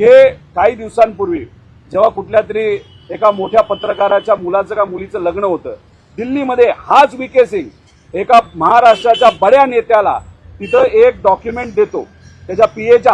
हे काही दिवसांपूर्वी जेव्हा कुठल्या तरी एका मोठ्या पत्रकाराच्या मुलाचं का मुलीचं लग्न होतं दिल्लीमध्ये, हाच व्ही.के. सिंग एका महाराष्ट्राच्या बड्या नेत्याला तिथं एक डॉक्युमेंट देतो, त्याच्या पीएच्या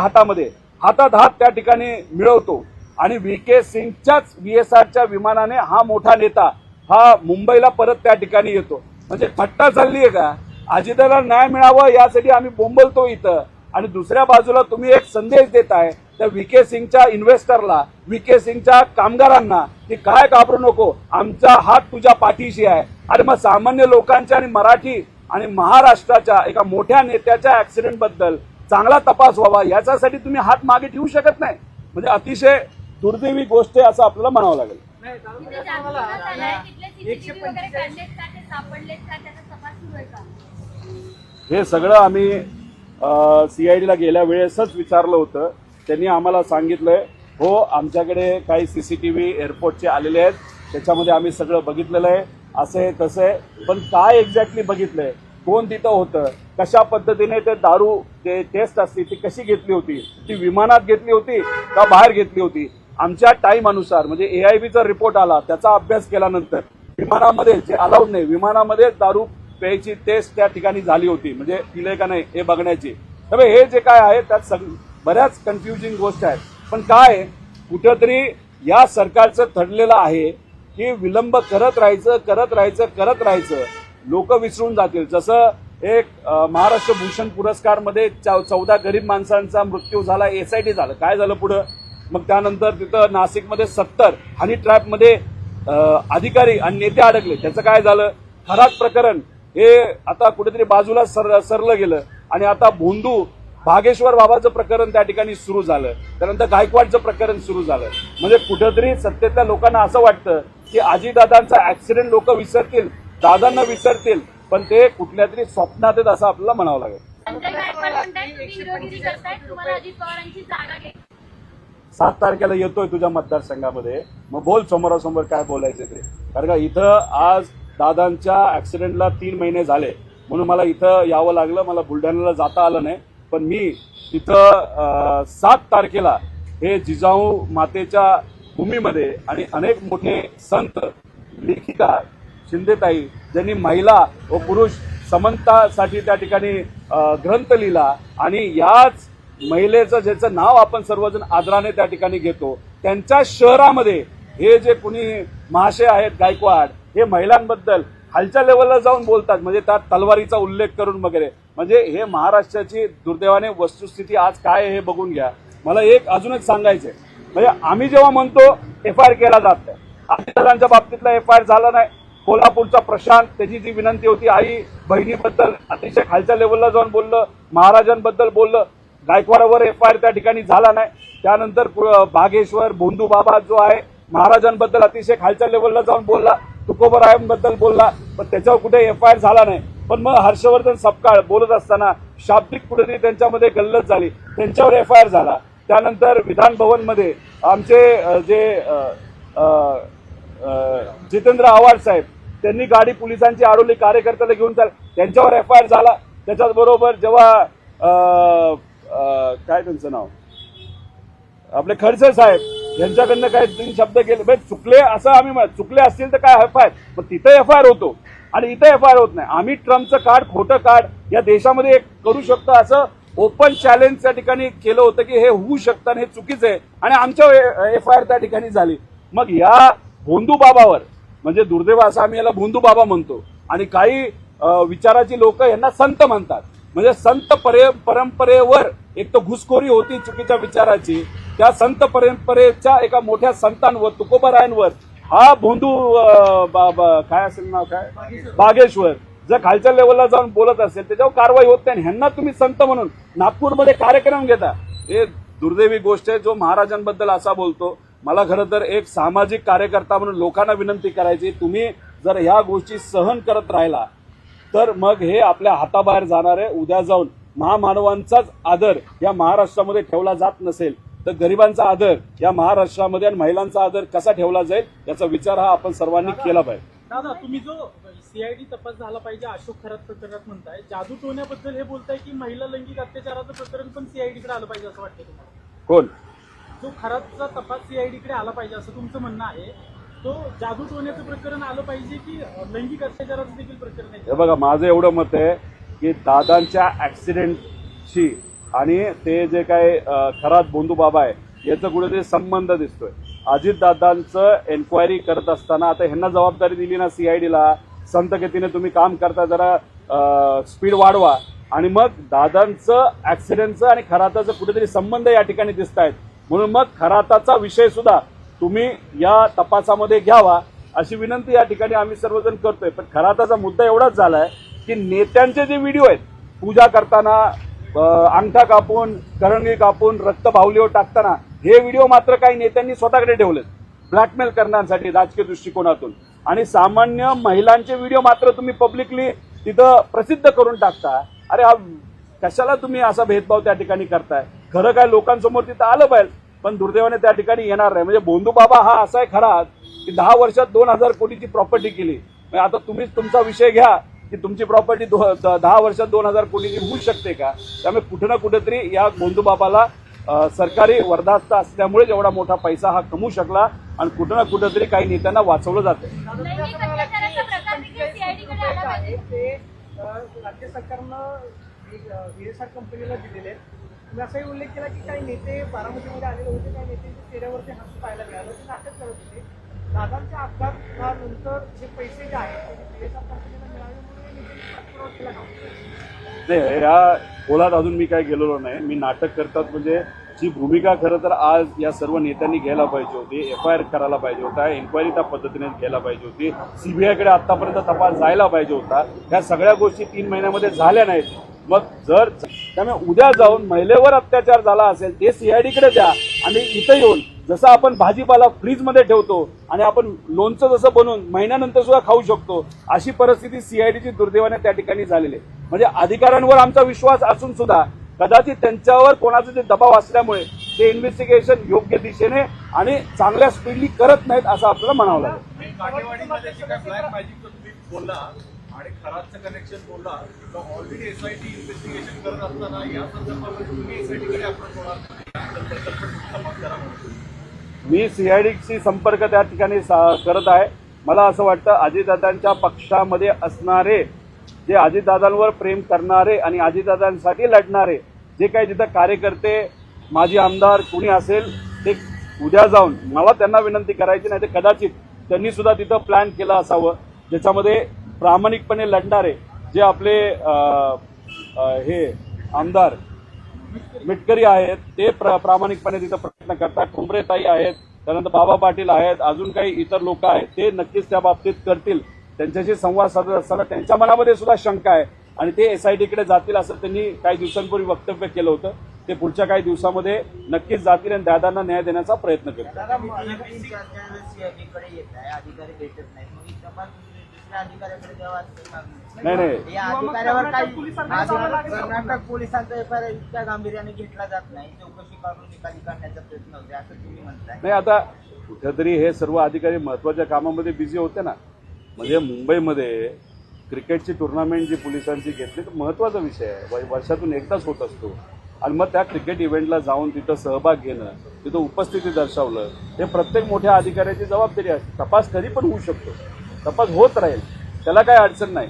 हातात हात त्या ठिकाणी मिळवतो आणि व्ही.के. सिंगच्याच VSRच्या विमानाने हा मोठा नेता हा मुंबईला परत त्या ठिकाणी येतो. म्हणजे थट्टा चालली आहे का? अजितदादांना न्याय मिळावं यासाठी आम्ही बोंबलतो इथं, आणि दुसऱ्या बाजूला तुम्ही एक संदेश देताय त्या व्ही.के. सिंगच्या इन्व्हेस्टरला, व्ही.के. सिंगच्या कामगारांना की काय घाबरू नको, आमचा हात तुझ्या पाठीशी आहे. आणि मग सामान्य लोकांच्या आणि मराठी आणि महाराष्ट्राच्या एका मोठ्या नेत्याच्या ऍक्सिडेंट बद्दल चांगला तपास व्हावा याच्यासाठी तुम्ही हात मागे ठेवू शकत नाही. म्हणजे अतिशय दुर्दैवी गोष्ट आहे असं आपल्याला म्हणावं लागेल. हे सगळं आम्ही CIDला गेल्या वेळेसच विचारलं होतं. त्यांनी आम्हाला सांगितलंय हो आमच्याकडे काही CCTV एअरपोर्टचे आलेले आहेत, त्याच्यामध्ये आम्ही सगळं बघितलेलं आहे, असं आहे तसं आहे. पण काय एक्झॅक्टली बघितलंय, कोण तिथं होतं, कशा पद्धतीने ते दारू ते टेस्ट असते ती कशी घेतली होती, ती विमानात घेतली होती का बाहेर घेतली होती, आमच्या टाइम अनुसार म्हणजे AIBचा रिपोर्ट आला त्याचा अभ्यास केल्यानंतर विमानामध्ये जे अलाउड नाही विमानामध्ये दारू प्यायची टेस्ट त्या ठिकाणी झाली होती, म्हणजे पिले का नाही हे बघण्याची. त्यामुळे हे जे काय आहे त्यात बऱ्याच कन्फ्युजिंग गोष्ट आहेत. पण काय कुठंतरी या सरकारचं ठरलेलं आहे की विलंब करत राहायचं, लोक विसरून जातील. जसं एक महाराष्ट्र भूषण पुरस्कार मध्ये 14 गरीब माणसांचा मृत्यू झाला, SIT झालं, काय झालं पुढं, मग त्यानंतर तिथं नाशिकमध्ये 70 हनी ट्रॅपमध्ये अधिकारी आणि नेते अडकले, त्याचं काय झालं, थराद प्रकरण हे आता कुठेतरी बाजूला सरलं गेलं. आणि आता भोंदू भागेश्वर बाबाचं प्रकरण त्या ठिकाणी सुरू झालं, त्यानंतर गायकवाडचं प्रकरण सुरू झालं. म्हणजे कुठेतरी सत्तेतल्या लोकांना असं वाटतं की अजितदादांचा ऍक्सिडेंट लोक विसरतील, दादांना विसरतील, पण ते कुठल्या तरी स्वप्नात आहेत असं आपल्याला म्हणावं लागेल. 7 तारखेला येतोय तुझ्या मतदारसंघामध्ये, मग बोल समोरासमोर काय बोलायचं ते. कारण का इथं आज दादांच्या ऍक्सिडेंटला 3 महिने झाले म्हणून मला इथं यावं लागलं, मला बुलढाण्याला जाता आलं नाही. पण मी तिथं 7 तारखेला हे जिजाऊ मातेच्या भूमीमध्ये आणि अनेक मोठे संत, लेखिका शिंदेताई ज्यांनी महिला व पुरुष समानतासाठी त्या ठिकाणी ग्रंथ लिहिला, आणि याच महिलेचं ज्याचं नाव आपण सर्वजण आदराने त्या ठिकाणी घेतो, त्यांच्या शहरामध्ये हे जे कुणी महाशय आहेत गायकवाड, हे महिलांबद्दल खालच्या लेवलला जाऊन बोलतात, म्हणजे त्यात तलवारीचा उल्लेख करून वगैरे. म्हणजे हे महाराष्ट्राची दुर्दैवाने वस्तुस्थिती आज काय आहे हे बघून घ्या. मला एक अजूनच सांगायचंय, म्हणजे आम्ही जेव्हा म्हणतो FIR केला जात नाही, अजितदादांच्या बाबतीतला FIR झाला नाही. कोल्हापूरचा प्रशांत, त्याची जी विनंती होती आई बहिणीबद्दल अतिशय खालच्या लेवलला जाऊन बोललं, महाराजांबद्दल बोललं, गायकवाडावर FIR त्या ठिकाणी झाला नाही. त्यानंतर बागेश्वर भोंदू बाबा जो आहे महाराजांबद्दल अतिशय खालच्या लेवलला जाऊन बोलला, तुकोबरायांबद्दल बोलला, पण त्याच्यावर कुठे FIR झाला नाही. पण मग हर्षवर्धन सपकाळ बोलत असताना शाब्दिक कुठेतरी त्यांच्यामध्ये गल्लत झाली, त्यांच्यावर FIR झाला. त्यानंतर विधान भवनमध्ये आमचे जे जितेंद्र आव्हाड साहेब, त्यांनी गाडी पोलिसांची अडवली, कार्यकर्त्याला घेऊन त्यांच्यावर FIR झाला. त्याच्याचबरोबर जेव्हा काय त्यांचं नाव आपले खडसे साहेब यांच्याकडनं काय 3 शब्द केले, चुकले असं आम्ही चुकले असतील तर काय FIR, पण तिथे FIR होतो आणि इथे FIR होत नाही. आम्ही ट्रम्पचं कार्ड, खोटं कार्ड या देशामध्ये एक करू शकतो असं ओपन चॅलेंज त्या ठिकाणी केलं होतं की हे होऊ शकतं आणि हे चुकीचं आहे, आणि आमच्या FIR त्या ठिकाणी झाली. मग या भोंदू बाबावर, म्हणजे दुर्दैव असं आम्ही याला भोंदू बाबा म्हणतो, आणि काही विचाराची लोक यांना संत म्हणतात. म्हणजे संत परंपरेवर एक तर घुसखोरी होती चुकीच्या विचाराची, त्या संत परंपरेच्या एका मोठ्या संतांवर, तुकोबरायांवर हा भोंदू काय असेल नाव काय, बागेश्वर जर खालच्या लेवलला जाऊन बोलत असेल त्याच्यावर कारवाई होत नाही. ह्यांना तुम्ही संत म्हणून नागपूरमध्ये कार्यक्रम घेता, हे दुर्दैवी गोष्ट आहे. जो महाराजांबद्दल असा बोलतो, मला खरं तर एक सामाजिक कार्यकर्ता म्हणून लोकांना विनंती करायची, तुम्ही जर ह्या गोष्टी सहन करत राहिला तर मग हे आपल्या हाताबाहेर जाणार आहे. उद्या जाऊन महामानवांचाच आदर या महाराष्ट्रामध्ये ठेवला जात नसेल तर गरिबांचा आदर या महाराष्ट्रामध्ये आणि महिलांचा आदर कसा ठेवला जाईल याचा विचार हा आपण सर्वांनी केला पाहिजे. दादा, तुम्ही जो CID तपास झाला पाहिजे अशोक खरात प्रकरणात म्हणताय, जादू टोण्याबद्दल हे बोलताय की महिला लैंगिक अत्याचाराचं प्रकरण पण CID कडे आलं पाहिजे असं वाटतं तुम्हाला? कोण? जो खराचा तपास सीआयडी कडे आला पाहिजे असं तुमचं म्हणणं आहे. तो जादू टोण्याचं प्रकरण आलं पाहिजे की लैंगिक अत्याचाराचं देखील प्रकरण आहे? हे बघा, माझं एवढं मत आहे की दादांच्या ऍक्सिडेंटशी आणि ते जे काय खरात बोंधू बाबा आहे याचा कुठेतरी संबंध दिसतोय. अजितदादांचं एन्क्वायरी करत असताना आता ह्यांना जबाबदारी दिली ना सीआयडीला, संत गतीने तुम्ही काम करता, जरा स्पीड वाढवा. आणि मग दादांचं ऍक्सिडेंटचं आणि खराताचं कुठेतरी संबंध या ठिकाणी दिसत आहेत. म्हणून मग खराताचा विषय सुद्धा तुम्ही या तपासामध्ये घ्यावा अशी विनंती या ठिकाणी आम्ही सर्वजण करतोय. पण खराताचा मुद्दा एवढाच झालाय की नेत्यांचे जे व्हिडिओ आहेत पूजा करताना, अंगठा कापून, करंगी कापून, रक्त बाहुलीवर टाकताना, हे व्हिडिओ मात्र काही नेत्यांनी स्वतःकडे ठेवलेत ब्लॅकमेल करण्यासाठी राजकीय दृष्टिकोनातून. आणि सामान्य महिलांचे व्हिडिओ मात्र तुम्ही पब्लिकली तिथं प्रसिद्ध करून टाकता. अरे हा कशाला तुम्ही असा भेदभाव त्या ठिकाणी करताय? खरं काय लोकांसमोर तिथं आलं पाहिजे, पण दुर्दैवाने त्या ठिकाणी येणार नाही. म्हणजे बोंधू बाबा हा असा आहे खरा की 10 वर्षात 2000 कोटीची प्रॉपर्टी केली. म्हणजे आता तुम्हीच तुमचा विषय घ्या की तुमची प्रॉपर्टी 10 वर्षात 2000 कोटीची होऊ शकते का? त्यामुळे कुठे ना कुठेतरी या बोंधू बाबाला सरकारी वरदास्त असल्यामुळे एवढा मोठा पैसा हा कमवू शकला आणि कुठे ना कुठेतरी काही नेत्यांना वाचवलं जातं. राज्य सरकारनं VSR कंपनीला दिलेले आहेत. तुम्ही असाही उल्लेख केला की काही नेते बारामतीमध्ये आलेले होते, काही नेत्यांच्या चेहऱ्यावरती हास्य पाहायला मिळालं, ते नाटक करत होते. दादांच्या अपघातानंतर जे पैसे जे आहेत ते VSR कंपनीला मिळाले म्हणून नेत्यांनी केला का? नाही, या खोलात अजून मी काय गेलेलो नाही. मी नाटक करतात म्हणजे जी भूमिका खरं तर आज या सर्व नेत्यांनी घ्यायला पाहिजे होती, FIR करायला पाहिजे होता, एन्क्वायरी त्या पद्धतीने घ्यायला पाहिजे होती, CBIकडे आतापर्यंत तपास जायला पाहिजे होता. ह्या सगळ्या गोष्टी 3 महिन्यामध्ये झाल्या नाहीत. मग जर त्यामुळे उद्या जाऊन महिलेवर अत्याचार झाला असेल ते CIDकडे द्या आणि इथं येऊन जसं आपण भाजीपाला फ्रीजमध्ये ठेवतो आणि आपण लोणचं जसं बनवून महिन्यानंतर सुद्धा खाऊ शकतो, अशी परिस्थिती CIDची दुर्दैवाने त्या ठिकाणी झालेली आहे. म्हणजे अधिकाऱ्यांवर आमचा विश्वास असून सुद्धा कदाचित त्यांच्यावर कोणाचा जे दबाव असल्यामुळे ते इन्व्हेस्टिगेशन योग्य दिशेने आणि चांगल्या स्पीडली करत नाहीत असं आपल्याला म्हणावं लागेल. काटेवाडीमध्ये जे काय ब्लॅक मॅजिकचं तुम्ही बोलला आणि खराबचं कनेक्शन बोलला, तर ऑलरेडी SIT इन्व्हेस्टिगेशन करत असताना या संदर्भामध्ये तुम्ही SITकडे अप्रोच होणार मी CIDशी संपर्क त्या ठिकाणी करत आहे. मला असं वाटतं अजितदादांच्या पक्षामध्ये असणारे, जे अजितदादांवर प्रेम करणारे आणि अजितदादांसाठी लढणारे जे काही तिथं कार्यकर्ते, माजी आमदार कुणी असेल, ते उद्या जाऊन मला त्यांना विनंती करायची नाही तर कदाचित त्यांनी सुद्धा तिथं प्लॅन केलं असावं, ज्याच्यामध्ये प्रामाणिकपणे लढणारे जे आपले हे आमदार मिटकरी आहेत ते प्रामाणिकपणे तिथं प्रयत्न करतात. ठोंबरेताई आहेत, त्यानंतर बाबा पाटील आहेत, अजून काही इतर लोक आहेत, ते नक्कीच त्या बाबतीत करतील. त्यांच्याशी संवाद साधत असताना त्यांच्या मनामध्ये सुद्धा शंका आहे आणि ते SITकडे जातील असं त्यांनी काही दिवसांपूर्वी वक्तव्य केलं होतं. ते पुढच्या काही दिवसामध्ये नक्कीच जातील आणि दादांना न्याय देण्याचा प्रयत्न करतील. नाही कर्नाटक पोलिसांचा FIR इतक्या गांभीर्याने घेतला जात नाही, चौकशी करून निकाली काढण्याचा प्रयत्न होते असं तुम्ही म्हणताय. नाही, आता कुठेतरी हे सर्व अधिकारी महत्वाच्या कामामध्ये बिझी होते ना. म्हणजे मुंबईमध्ये क्रिकेटची टुर्नामेंट जी पोलिसांची घेतली तर महत्वाचा विषय आहे, वर्षातून एकदाच होत असतो. आणि मग त्या क्रिकेट इव्हेंटला जाऊन तिथं सहभाग घेणं, तिथं उपस्थिती दर्शवलं, हे प्रत्येक मोठ्या अधिकाऱ्याची जबाबदारी असते. तपास कधी पण होऊ शकतो, तपास होत राहील, त्याला काही अडचण नाही.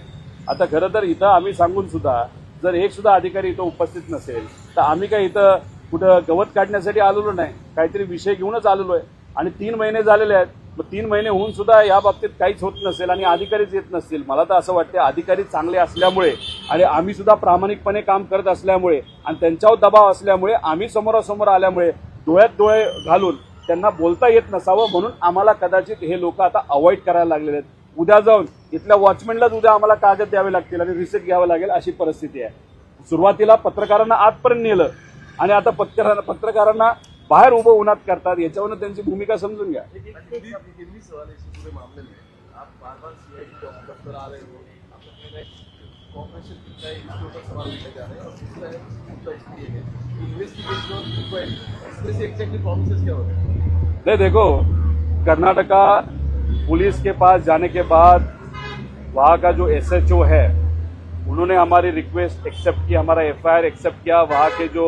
आता खरं तर इथं आम्ही सांगून सुद्धा जर एक सुद्धा अधिकारी इथं उपस्थित नसेल तर आम्ही काय इथं कुठं गवत काढण्यासाठी आलेलो नाही, काहीतरी विषय घेऊनच आलेलो आहे. आणि 3 महिने झालेले आहेत, मग 3 महिने होऊन सुद्धा या बाबतीत काहीच होत नसेल आणि अधिकारीच येत नसतील. मला तर असं वाटतं अधिकारी चांगले असल्यामुळे आणि आम्ही सुद्धा प्रामाणिकपणे काम करत असल्यामुळे आणि त्यांच्यावर दबाव असल्यामुळे आम्ही समोरासमोर आल्यामुळे डोळ्यात डोळे घालून त्यांना बोलता येत नसावं म्हणून आम्हाला कदाचित हे लोक आता अवॉइड करायला लागलेले आहेत. उद्या जाऊन इथल्या वॉचमॅनलाच उद्या आम्हाला कागद द्यावे लागतील आणि रिसिप्ट घ्यावं लागेल अशी परिस्थिती आहे. सुरुवातीला पत्रकारांना आतपर्यंत नेलं आणि आता पत्रकारांना बाहेर उभं उन्हात करतात. याच्यावरून त्यांची भूमिका समजून घ्या. नहीं देखो, कर्नाटका पुलिस के पास जाने के बाद वहाँ का जो SHO है उन्होंने हमारी रिक्वेस्ट एक्सेप्ट की, हमारा FIR एक्सेप्ट किया. वहाँ के जो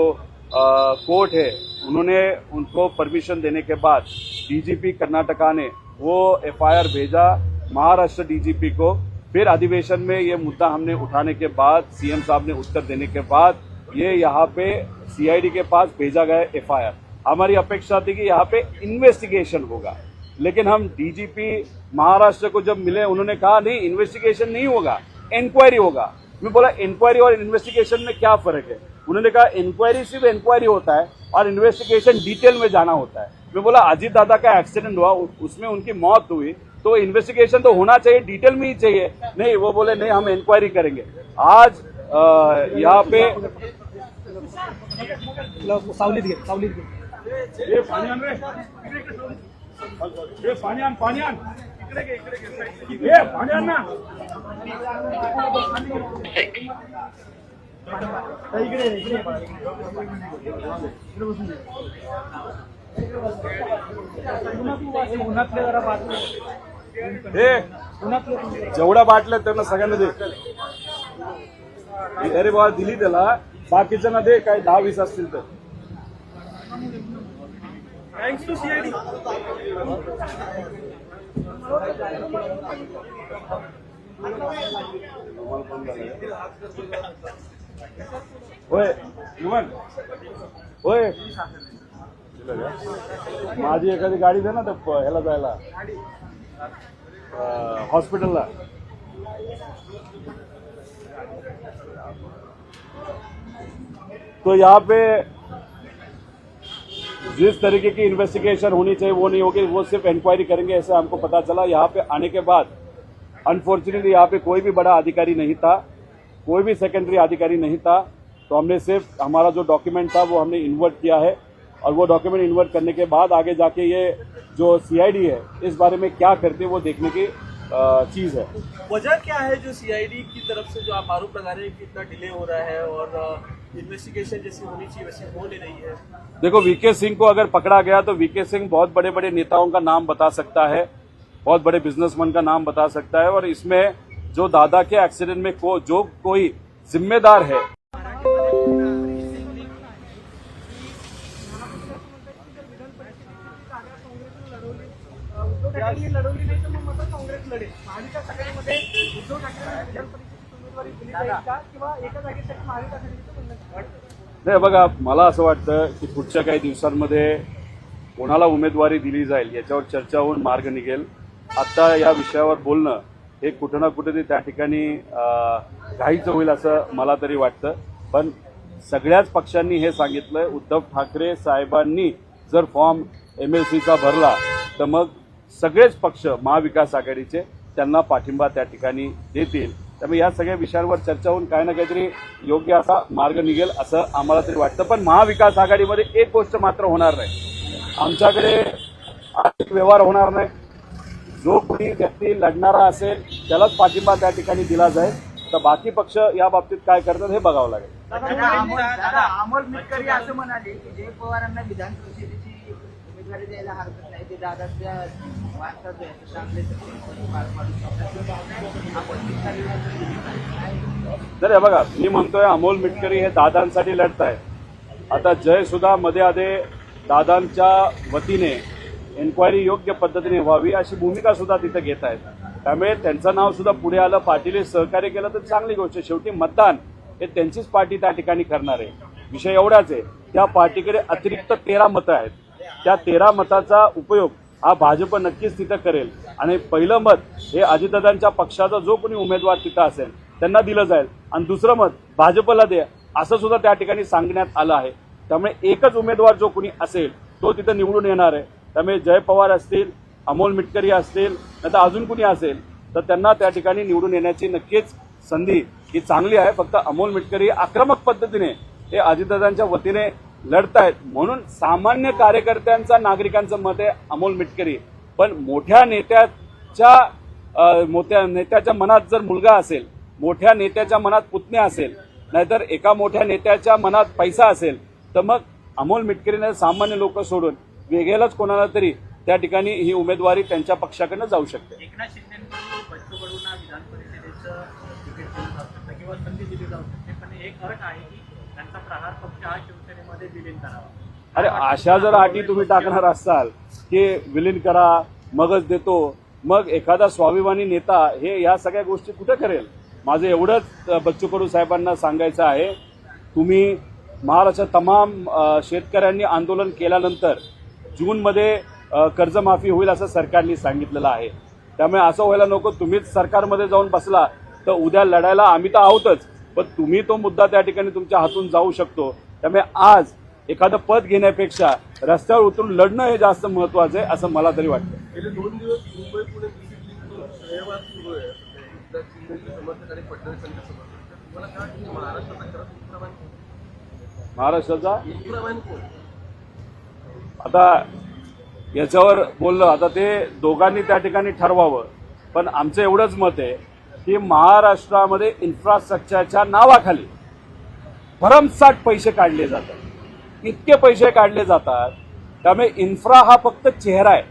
कोर्ट है उन्होंने उनको परमिशन देने के बाद डीजीपी कर्नाटका ने वो एफआईआर भेजा महाराष्ट्र डीजीपी को। फिर अधिवेशन में ये मुद्दा हमने उठाने के बाद सीएम साहब ने उत्तर देने के बाद ये यहाँ पे सीआईडी के पास भेजा गया एफआईआर। हमारी अपेक्षा थी कि यहाँ पे इन्वेस्टिगेशन होगा, लेकिन हम डीजीपी महाराष्ट्र को जब मिले उन्होंने कहा नहीं इन्वेस्टिगेशन नहीं होगा, इंक्वायरी होगा। मैं बोला इंक्वायरी और इन्वेस्टिगेशन में क्या फर्क है? उन्होंने कहा इंक्वायरी सिर्फ इंक्वायरी होता है और इन्वेस्टिगेशन डिटेल में जाना होता है। मैं बोला अजीत दादा का एक्सीडेंट हुआ, उसमें उनकी मौत हुई, तो इन्वेस्टिगेशन तो होना चाहिए, डिटेल में ही चाहिए। नहीं, वो बोले नहीं हम इंक्वायरी करेंगे। आज यहाँ पे सावलीत घे, सावलीत घे. ये पाणी आण रे. हे पाणी आण, पाणी आण. इकडे घे, इकडे घे. हे पाणी आण ना. इकडे इकडे बसून दे. उन्हातले जरा बाटले हे जेवढ्या बाटल्या त्यांना सगळ्यांना दे. अरे बाबा दिली त्याला, बाकीच्यांना दे, काही 10-20 असतील तर. Thanks to CID. होय युवन, होय माझी एखादी गाडी दे ना तर ह्याला जायला हॉस्पिटलला. तो यहाँ पे जिस तरीके की इन्वेस्टिगेशन होनी चाहिए वो नहीं होगी, वो सिर्फ इंक्वायरी करेंगे ऐसा हमको पता चला। यहाँ पे आने के बाद अनफॉर्चुनेटली यहाँ पे कोई भी बड़ा अधिकारी नहीं था, कोई भी सेकेंडरी अधिकारी नहीं था, तो हमने सिर्फ हमारा जो डॉक्यूमेंट था वो हमने इन्वर्ट किया है और वो डॉक्यूमेंट इन्वर्ट करने के बाद आगे जाके ये जो सीआईडी है इस बारे में क्या करते हैं वो देखने की चीज़ है। वजह क्या है जो सीआईडी की तरफ से जो आप आरोप लगा रहे हैं कि इतना डिले हो रहा है और इन्वेस्टिगेशन जैसी होनी चाहिए वैसी हो नहीं रही है? देखो, वीके सिंह को अगर पकड़ा गया तो वीके सिंह बहुत बड़े बड़े नेताओं का नाम बता सकता है, बहुत बड़े बिजनेसमैन का नाम बता सकता है, और इसमें जो दादा के एक्सीडेंट में जो कोई जिम्मेदार है उद्धव ठाकरे लढवली नाही तर मग मात्र काँग्रेस लढेल. महाविकास आघाडीमध्ये उद्धव ठाकरे विधान परिषदेची उमेदवारी दिली जाईल का किंवा एका जागेसाठी महाविकास आघाडीचं म्हणणं? नाही बघा, मला असं वाटतं की पुढच्या काही दिवसांमध्ये कोणाला उमेदवारी दिली जाईल याच्यावर चर्चा होऊन मार्ग निघेल. आता या विषयावर बोलणं हे कुठं ना कुठेतरी त्या ठिकाणी घाईचं होईल असं मला तरी वाटतं. पण सगळ्याच पक्षांनी हे सांगितलंय, उद्धव ठाकरे साहेबांनी जर फॉर्म MLCचा भरला तर मग सगळेच पक्ष महाविकास आघाडीचे त्यांना पाठिंबा त्या ठिकाणी देतील. त्यामुळे या सगळ्या विषयांवर चर्चा होऊन काही ना काहीतरी योग्य असा मार्ग निघेल असं आम्हाला तरी वाटतं. पण महाविकास आघाडीमध्ये एक गोष्ट मात्र होणार नाही, आमच्याकडे आर्थिक व्यवहार होणार नाही. जो कोणी व्यक्ती लढणारा असेल त्यालाच पाठिंबा त्या ठिकाणी दिला जाईल. तर बाकी पक्ष या बाबतीत काय करतात हे बघावं लागेल. दादा अमोल मिटकरी असं म्हणाले की जय पवारांना विधान परिषदेची उमेदवारी द्यायला हरकत नाही, ते दादाच्या वारसा जो आहे चांगले पार पाडू शकतात. अमोल मिटकरी तर हे बघा, मी म्हणतोय अमोल मिटकरी हे दादांसाठी लढत आहे. आता जय सुद्धा मध्ये आधे दादांच्या वतीने एन्क्वायरी योग्य पद्धतीने व्हावी अशी भूमिका सुद्धा तिथे घेत आहेत. त्यामुळे त्यांचं नाव सुद्धा पुढे आलं, पार्टीने सहकार्य केलं तर चांगली गोष्ट. शेवटी मतदान हे त्यांचीच पार्टी त्या ठिकाणी करणार आहे. विषय एवढाच आहे, त्या पार्टीकडे अतिरिक्त 13 मतं आहेत. त्या 13 मताचा उपयोग हा भाजप नक्कीच तिथं करेल आणि पहिलं मत हे अजितदादांच्या पक्षाचा जो कोणी उमेदवार तिथं असेल त्यांना दिलं जाईल आणि दुसरं मत भाजपला द्या असं सुद्धा त्या ठिकाणी सांगण्यात आलं आहे. त्यामुळे एकच उमेदवार जो कोणी असेल तो तिथं निवडून येणार आहे. त्यामुळे जय पवार असतील, अमोल मिटकरी असतील, नाही तर अजून कुणी असेल तर त्यांना त्या ठिकाणी निवडून येण्याची नक्कीच संधी ही चांगली आहे. फक्त अमोल मिटकरी आक्रमक पद्धतीने हे अजितदादांच्या वतीने लढतायत म्हणून सामान्य कार्यकर्त्यांचा नागरिकांचं मत आहे अमोल मिटकरी. पण मोठ्या नेत्याच्या मनात जर मुलगा असेल, मोठ्या नेत्याच्या मनात पुतण्या असेल, नाहीतर एका मोठ्या नेत्याच्या मनात पैसा असेल तर मग अमोल मिटकरीने सामान्य लोक सोडून वेगळ्याच कोणाला तरी त्या ठिकाणी ही उमेदवारी त्यांच्या पक्षाकडनं जाऊ शकते. एकनाथ शिंदेकडून बच्चू कडूंना विधान परिषदेचं तिकीट दिलं जाऊ शकतं किंवा संधी दिली जाऊ शकते, पण एक अट आहे की त्यांचा प्रहार पक्ष हा शिवसेनेमध्ये विलीन करावा. अरे अशा जर अटी तुम्ही टाकणार असाल की विलीन करा मगच देतो, मग एखादा स्वाभिमानी नेता हे या सगळ्या गोष्टी कुठे करेल? माझं एवढंच बच्चू कडू साहेबांना सांगायचं आहे, तुम्ही महाराष्ट्रात तमाम शेतकऱ्यांनी आंदोलन केल्यानंतर जूनमध्ये कर्जमाफी होईल असं सरकारने सांगितलेलं आहे. त्यामुळे असं व्हायला नको तुम्हीच सरकारमध्ये जाऊन बसला तर उद्या लढायला आम्ही तर आहोतच, पण तुम्ही तो मुद्दा त्या ठिकाणी तुमच्या हातून जाऊ शकतो. त्यामुळे आज एखादं पद घेण्यापेक्षा रस्त्यावर उतरून लढणं हे जास्त महत्वाचं आहे असं मला तरी वाटतं. गेले 2 दिवस मुंबई पुणे डिसिप्लिन श्रेयवाद सुरू आहे. शिंदेचे समर्थक आणि फडणवीसांचे समर्थक. तुम्हाला काय वाटतं की महाराष्ट्राचा खरंच उत्तरावान कोण? महाराष्ट्राचा उत्तरावान कोण? आता याच्यावर बोललं, आता ते दोघांनी त्या ठिकाणी ठरवावं. पण आमचं एवढंच मत आहे की महाराष्ट्रामध्ये इन्फ्रास्ट्रक्चरच्या नावाखाली भरमसाठ पैसे काढले जातात, इतके पैसे काढले जातात. त्यामुळे इन्फ्रा हा फक्त चेहरा आहे.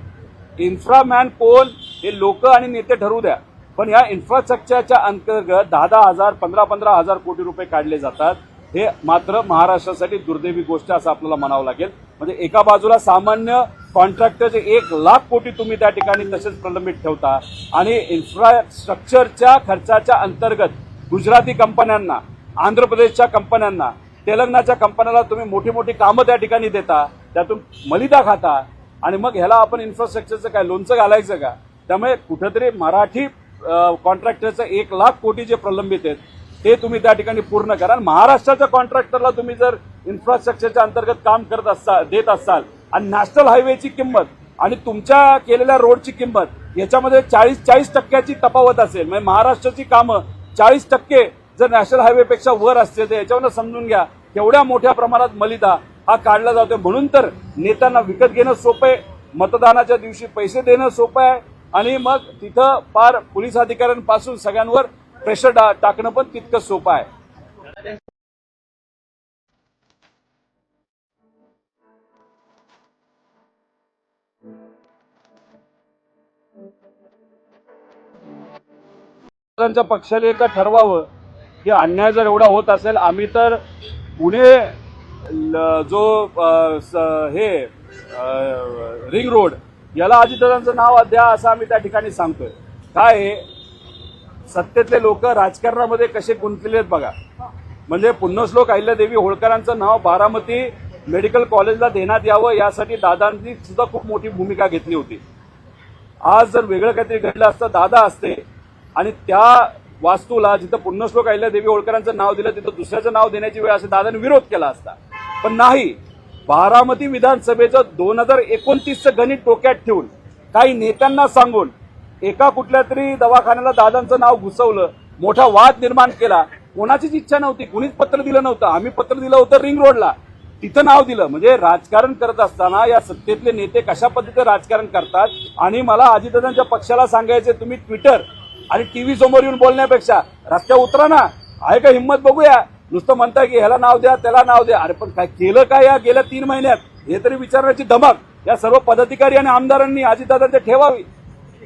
इन्फ्रामॅन कोण हे लोक आणि नेते ठरवू द्या, पण या इन्फ्रास्ट्रक्चरच्या अंतर्गत 10,000 15,000 कोटी रुपये काढले जातात. हे मात्र महाराष्ट्रासाठी दुर्दैवी गोष्ट असं आपल्याला म्हणावं लागेल. म्हणजे एका बाजूला सामान्य कॉन्ट्रॅक्टरचे 1,00,000 कोटी तुम्ही त्या ठिकाणी तसेच प्रलंबित ठेवता आणि इन्फ्रास्ट्रक्चरच्या खर्चाच्या अंतर्गत गुजराती कंपन्यांना, आंध्र प्रदेशच्या कंपन्यांना, तेलंगणाच्या कंपन्याला तुम्ही मोठी मोठी कामं त्या ठिकाणी देता, त्यातून मलिदा खाता आणि मग ह्याला आपण इन्फ्रास्ट्रक्चरचं काय लोणचं घालायचं का? त्यामुळे कुठेतरी मराठी कॉन्ट्रॅक्टरचं 1,00,000 कोटी जे प्रलंबित आहेत ते तुम्ही त्या ठिकाणी पूर्ण करा. महाराष्ट्राच्या कॉन्ट्रॅक्टरला तुम्ही जर इन्फ्रास्ट्रक्चरच्या अंतर्गत काम देत असाल आणि नॅशनल हायवेची किंमत आणि तुमच्या केलेल्या रोडची किंमत याच्यामध्ये 40% तफावत असेल, म्हणजे महाराष्ट्राची कामं 40% जर नॅशनल हायवेपेक्षा वर असते तर याच्यावर समजून घ्या केवढ्या मोठ्या प्रमाणात मलिदा हा काढला जातोय. म्हणून तर नेत्यांना विकत घेणं सोपं आहे, मतदानाच्या दिवशी पैसे देणं सोपं आहे आणि मग तिथं पार पोलीस अधिकाऱ्यांपासून सगळ्यांवर प्रेशर टाकणं पण तितकं सोपं आहे. पक्षाने एका ठरवावं की अन्याय जर एवढा होत असेल, आम्ही तर पुणे जो रिंग रोड याला अजितदादांचं नाव द्या असं आम्ही त्या ठिकाणी सांगतोय. काय सत्तेतले लोक राजकारणामध्ये कसे गुंतलेले आहेत बघा. म्हणजे पुण्यश्लोक अहिल्यादेवी होळकरांचं नाव बारामती मेडिकल कॉलेजला देण्यात यावं यासाठी दादांनी सुद्धा खूप मोठी भूमिका घेतली होती. आज जर वेगळं काहीतरी घडलं असतं, दादा असते आणि त्या वास्तूला जिथं पुण्यश्लोक अहिल्यादेवी होळकरांचं नाव दिलं तिथं दुसऱ्याचं नाव देण्याची वेळ असं दादांनी विरोध केला असता. पण नाही, बारामती विधानसभेचं 2029चं गणित डोक्यात ठेवून काही नेत्यांना सांगून एका कुठल्या तरी दवाखान्याला दादांचं नाव घुसवलं, मोठा वाद निर्माण केला. कोणाचीच इच्छा नव्हती, कुणीच पत्र दिलं नव्हतं. आम्ही पत्र दिलं होतं रिंग रोडला, तिथं नाव दिलं. म्हणजे राजकारण करत असताना या सत्तेतले नेते कशा पद्धतीने राजकारण करतात. आणि मला अजितदादांच्या पक्षाला सांगायचे, तुम्ही ट्विटर आणि टीव्ही समोर येऊन बोलण्यापेक्षा रस्त्यावर उतरा ना, आहे का हिंमत बघूया. नुसतं म्हणताय की ह्याला नाव द्या त्याला नाव द्या, अरे पण काय केलं काय या गेल्या 3 महिन्यात हे तरी विचारण्याची धमक या सर्व पदाधिकारी आणि आमदारांनी अजितदादांच्या ठेवावी.